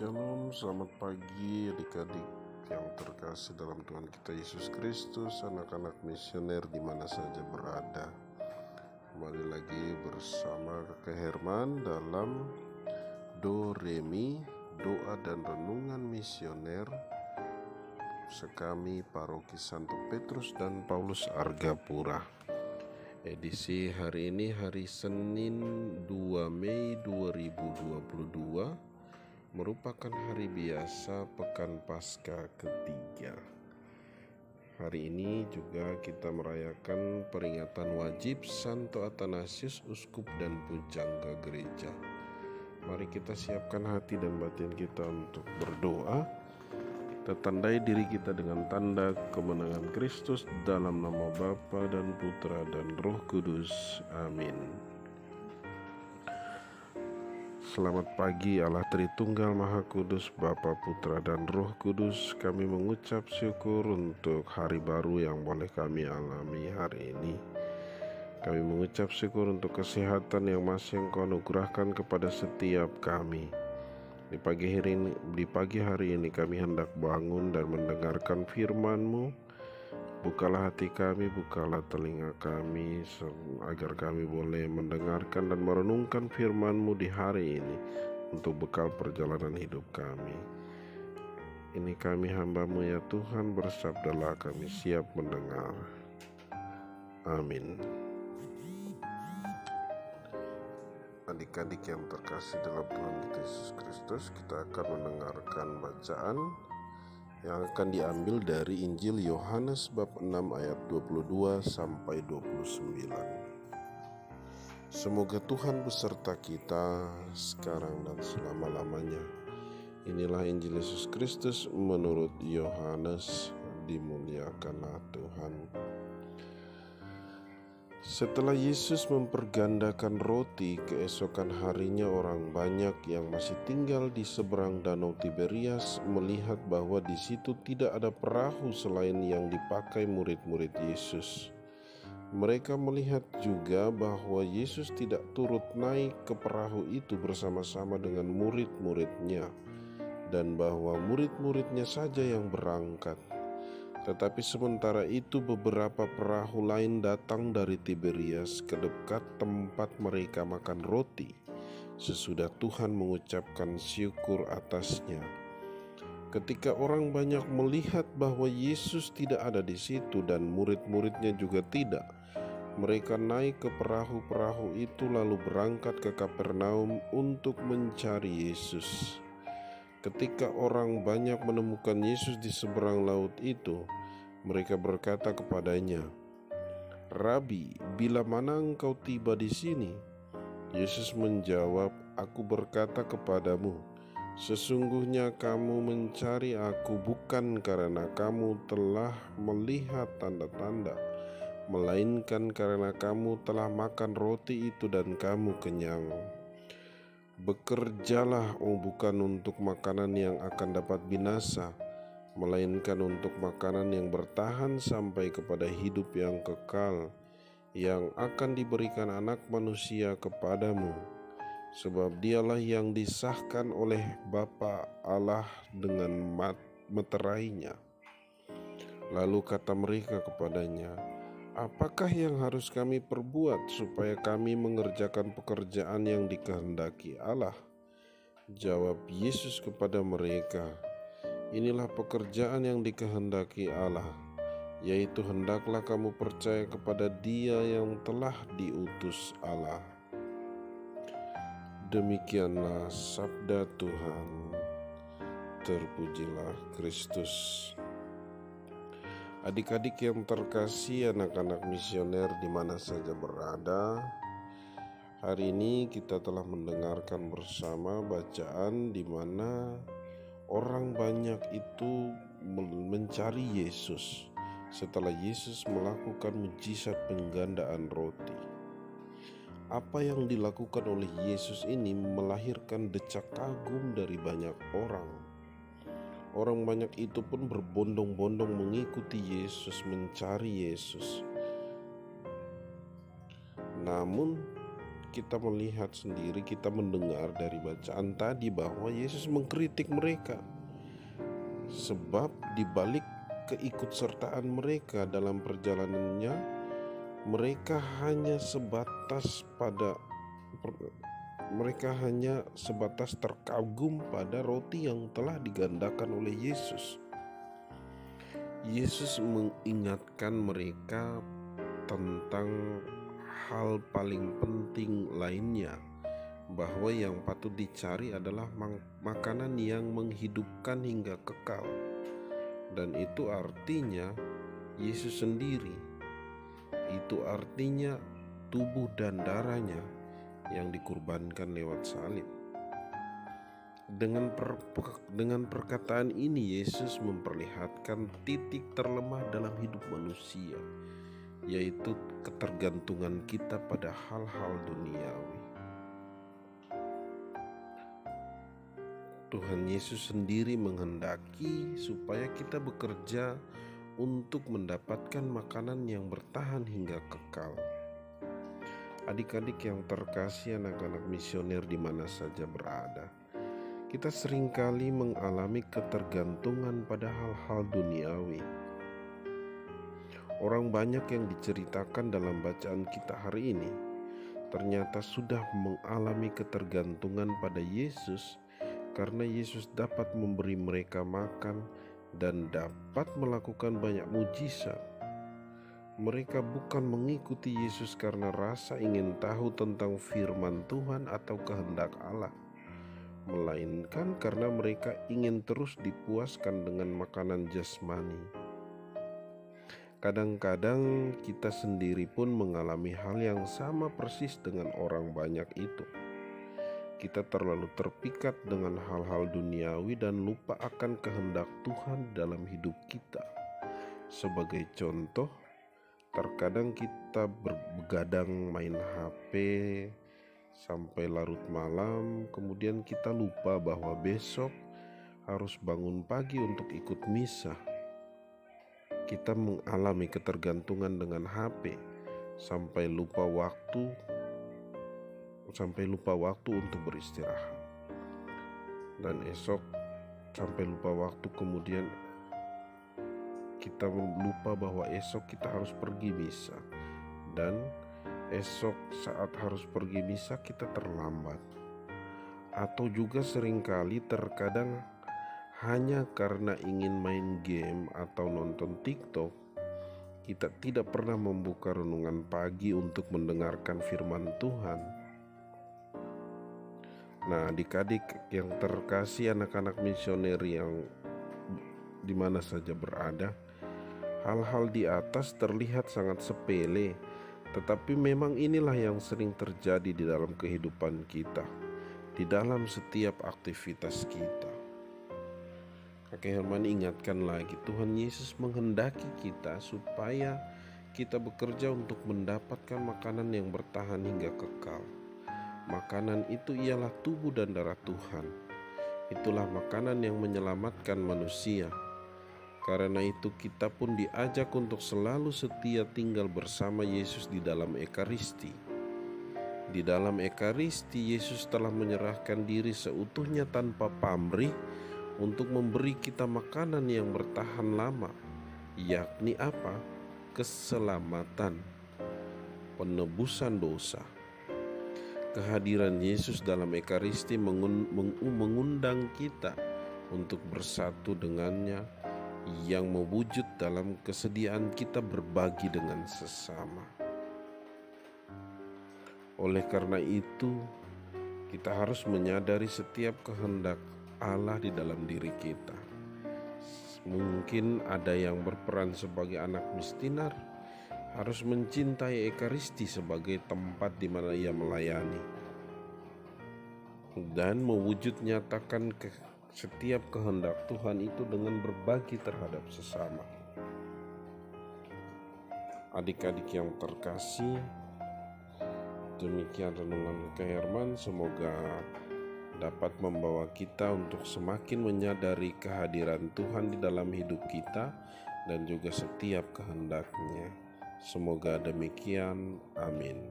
Shalom, selamat pagi adik-adik yang terkasih dalam Tuhan kita Yesus Kristus, anak-anak misioner di mana saja berada. Kembali lagi bersama Kakak Herman dalam Do Remi, doa dan renungan misioner Sekami Paroki Santo Petrus dan Paulus Argapura. Edisi hari ini hari Senin 2 Mei 2022 merupakan hari biasa Pekan Paskah ketiga. Hari ini juga kita merayakan peringatan wajib Santo Athanasius, Uskup dan Pujangga Gereja. Mari kita siapkan hati dan batin kita untuk berdoa. Kita tandai diri kita dengan tanda kemenangan Kristus dalam nama Bapa dan Putra dan Roh Kudus. Amin. Selamat pagi Allah Tritunggal Maha Kudus, Bapa, Putra, dan Roh Kudus. Kami mengucap syukur untuk hari baru yang boleh kami alami hari ini. Kami mengucap syukur untuk kesehatan yang masih Engkau anugerahkan kepada setiap kami. Di pagi hari ini kami hendak bangun dan mendengarkan firman-Mu. Bukalah hati kami, bukalah telinga kami, agar kami boleh mendengarkan dan merenungkan firman-Mu di hari ini untuk bekal perjalanan hidup kami. Ini kami hamba-Mu ya Tuhan, bersabdalah, kami siap mendengar. Amin. Adik-adik yang terkasih dalam Tuhan kita Yesus Kristus, kita akan mendengarkan bacaan yang akan diambil dari Injil Yohanes bab 6 ayat 22 sampai 29. Semoga Tuhan beserta kita sekarang dan selama-lamanya. Inilah Injil Yesus Kristus menurut Yohanes. Dimuliakanlah Tuhan. Setelah Yesus mempergandakan roti, keesokan harinya orang banyak yang masih tinggal di seberang Danau Tiberias melihat bahwa di situ tidak ada perahu selain yang dipakai murid-murid Yesus. Mereka melihat juga bahwa Yesus tidak turut naik ke perahu itu bersama-sama dengan murid-muridnya, dan bahwa murid-muridnya saja yang berangkat. Tetapi sementara itu beberapa perahu lain datang dari Tiberias ke dekat tempat mereka makan roti, sesudah Tuhan mengucapkan syukur atasnya. Ketika orang banyak melihat bahwa Yesus tidak ada di situ dan murid-muridnya juga tidak, mereka naik ke perahu-perahu itu lalu berangkat ke Kapernaum untuk mencari Yesus. Ketika orang banyak menemukan Yesus di seberang laut itu, mereka berkata kepadanya, "Rabi, bila mana engkau tiba di sini?" Yesus menjawab, "Aku berkata kepadamu, sesungguhnya kamu mencari Aku bukan karena kamu telah melihat tanda-tanda, melainkan karena kamu telah makan roti itu dan kamu kenyang. Bekerjalah bukan untuk makanan yang akan dapat binasa, melainkan untuk makanan yang bertahan sampai kepada hidup yang kekal, yang akan diberikan Anak Manusia kepadamu. Sebab Dialah yang disahkan oleh Bapa Allah dengan meterainya." Lalu kata mereka kepadanya, "Apakah yang harus kami perbuat supaya kami mengerjakan pekerjaan yang dikehendaki Allah?" Jawab Yesus kepada mereka, "Inilah pekerjaan yang dikehendaki Allah, yaitu hendaklah kamu percaya kepada Dia yang telah diutus Allah." Demikianlah sabda Tuhan. Terpujilah Kristus. Adik-adik yang terkasih, anak-anak misioner di mana saja berada, hari ini kita telah mendengarkan bersama bacaan di mana orang banyak itu mencari Yesus setelah Yesus melakukan mujizat penggandaan roti. Apa yang dilakukan oleh Yesus ini melahirkan decak kagum dari banyak orang. Orang banyak itu pun berbondong-bondong mengikuti Yesus, mencari Yesus. Namun kita melihat sendiri, kita mendengar dari bacaan tadi bahwa Yesus mengkritik mereka. Sebab di balik keikutsertaan mereka dalam perjalanannya, mereka hanya sebatas terkagum pada roti yang telah digandakan oleh Yesus. Yesus mengingatkan mereka tentang hal paling penting lainnya, bahwa yang patut dicari adalah makanan yang menghidupkan hingga kekal. Dan itu artinya Yesus sendiri. Itu artinya tubuh dan darahnya yang dikurbankan lewat salib. Dengan perkataan ini Yesus memperlihatkan titik terlemah dalam hidup manusia, yaitu ketergantungan kita pada hal-hal duniawi. Tuhan Yesus sendiri menghendaki supaya kita bekerja untuk mendapatkan makanan yang bertahan hingga kekal. Adik-adik yang terkasih, anak-anak misioner di mana saja berada, kita seringkali mengalami ketergantungan pada hal-hal duniawi. Orang banyak yang diceritakan dalam bacaan kita hari ini ternyata sudah mengalami ketergantungan pada Yesus karena Yesus dapat memberi mereka makan dan dapat melakukan banyak mujizat. Mereka bukan mengikuti Yesus karena rasa ingin tahu tentang firman Tuhan atau kehendak Allah, melainkan karena mereka ingin terus dipuaskan dengan makanan jasmani. Kadang-kadang kita sendiri pun mengalami hal yang sama persis dengan orang banyak itu. Kita terlalu terpikat dengan hal-hal duniawi dan lupa akan kehendak Tuhan dalam hidup kita. Sebagai contoh, terkadang kita begadang main HP sampai larut malam, kemudian kita lupa bahwa besok harus bangun pagi untuk ikut misa. Kita mengalami ketergantungan dengan HP sampai lupa waktu untuk beristirahat. Dan esok sampai lupa waktu, kemudian kita lupa bahwa esok kita harus pergi misa. Dan esok saat harus pergi misa kita terlambat. Atau juga seringkali terkadang hanya karena ingin main game atau nonton TikTok, kita tidak pernah membuka renungan pagi untuk mendengarkan firman Tuhan. Nah, adik-adik yang terkasih, anak-anak misioner yang di mana saja berada, hal-hal di atas terlihat sangat sepele, tetapi memang inilah yang sering terjadi di dalam kehidupan kita, di dalam setiap aktivitas kita. Kakek Herman ingatkan lagi, Tuhan Yesus menghendaki kita supaya kita bekerja untuk mendapatkan makanan yang bertahan hingga kekal. Makanan itu ialah tubuh dan darah Tuhan. Itulah makanan yang menyelamatkan manusia. Karena itu kita pun diajak untuk selalu setia tinggal bersama Yesus di dalam Ekaristi. Di dalam Ekaristi, Yesus telah menyerahkan diri seutuhnya tanpa pamrih untuk memberi kita makanan yang bertahan lama, yakni apa? Keselamatan, penebusan dosa. Kehadiran Yesus dalam Ekaristi mengundang kita untuk bersatu dengannya, yang mewujud dalam kesediaan kita berbagi dengan sesama. Oleh karena itu, kita harus menyadari setiap kehendak Allah di dalam diri kita. Mungkin ada yang berperan sebagai anak misioner, harus mencintai Ekaristi sebagai tempat di mana ia melayani dan mewujud nyatakan setiap kehendak Tuhan itu dengan berbagi terhadap sesama. Adik-adik yang terkasih, demikian renungan Kak Herman. Semoga dapat membawa kita untuk semakin menyadari kehadiran Tuhan di dalam hidup kita dan juga setiap kehendaknya. Semoga demikian. Amin.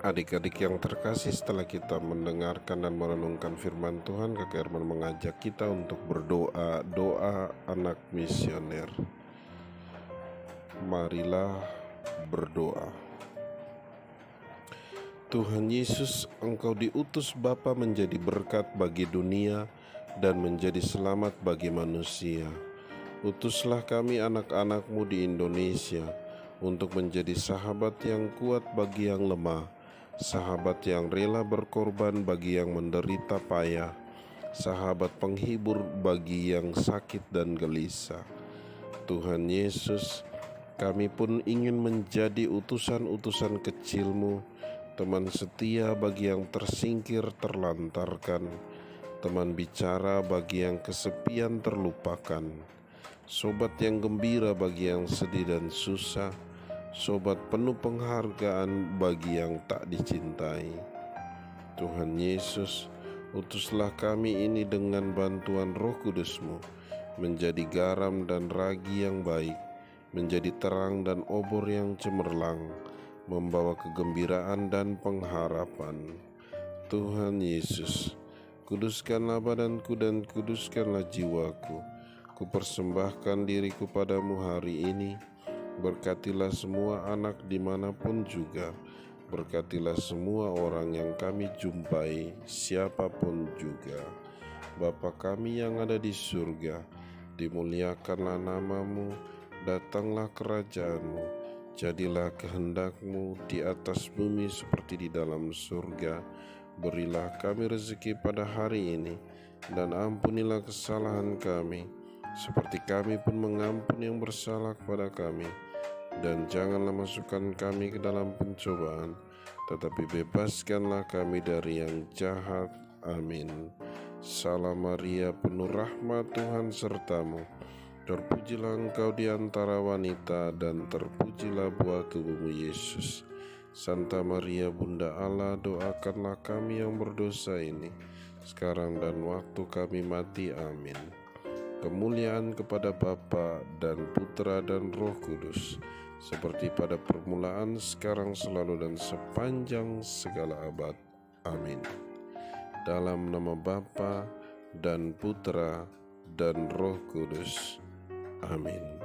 Adik-adik yang terkasih, setelah kita mendengarkan dan merenungkan firman Tuhan, Kakak Herman mengajak kita untuk berdoa, doa anak misioner. Marilah berdoa. Tuhan Yesus, Engkau diutus Bapa menjadi berkat bagi dunia dan menjadi selamat bagi manusia. Utuslah kami anak-anak-Mu di Indonesia untuk menjadi sahabat yang kuat bagi yang lemah, sahabat yang rela berkorban bagi yang menderita payah, sahabat penghibur bagi yang sakit dan gelisah. Tuhan Yesus, kami pun ingin menjadi utusan-utusan kecil-Mu, teman setia bagi yang tersingkir terlantarkan, teman bicara bagi yang kesepian terlupakan, sobat yang gembira bagi yang sedih dan susah, sobat penuh penghargaan bagi yang tak dicintai. Tuhan Yesus, utuslah kami ini dengan bantuan Roh Kudus-Mu, menjadi garam dan ragi yang baik, menjadi terang dan obor yang cemerlang, membawa kegembiraan dan pengharapan. Tuhan Yesus, kuduskanlah badanku dan kuduskanlah jiwaku. Kupersembahkan diriku padamu hari ini. Berkatilah semua anak dimanapun juga. Berkatilah semua orang yang kami jumpai, siapapun juga. Bapa kami yang ada di surga, dimuliakanlah nama-Mu, datanglah kerajaan-Mu, jadilah kehendak-Mu di atas bumi seperti di dalam surga. Berilah kami rezeki pada hari ini, dan ampunilah kesalahan kami, seperti kami pun mengampuni yang bersalah kepada kami. Dan janganlah masukkan kami ke dalam pencobaan, tetapi bebaskanlah kami dari yang jahat. Amin. Salam Maria, penuh rahmat, Tuhan sertamu. Terpujilah engkau di antara wanita, dan terpujilah buah tubuhmu Yesus. Santa Maria Bunda Allah, doakanlah kami yang berdosa ini, sekarang dan waktu kami mati. Amin. Kemuliaan kepada Bapa dan Putra dan Roh Kudus, seperti pada permulaan, sekarang, selalu, dan sepanjang segala abad. Amin. Dalam nama Bapa dan Putra dan Roh Kudus. Amin.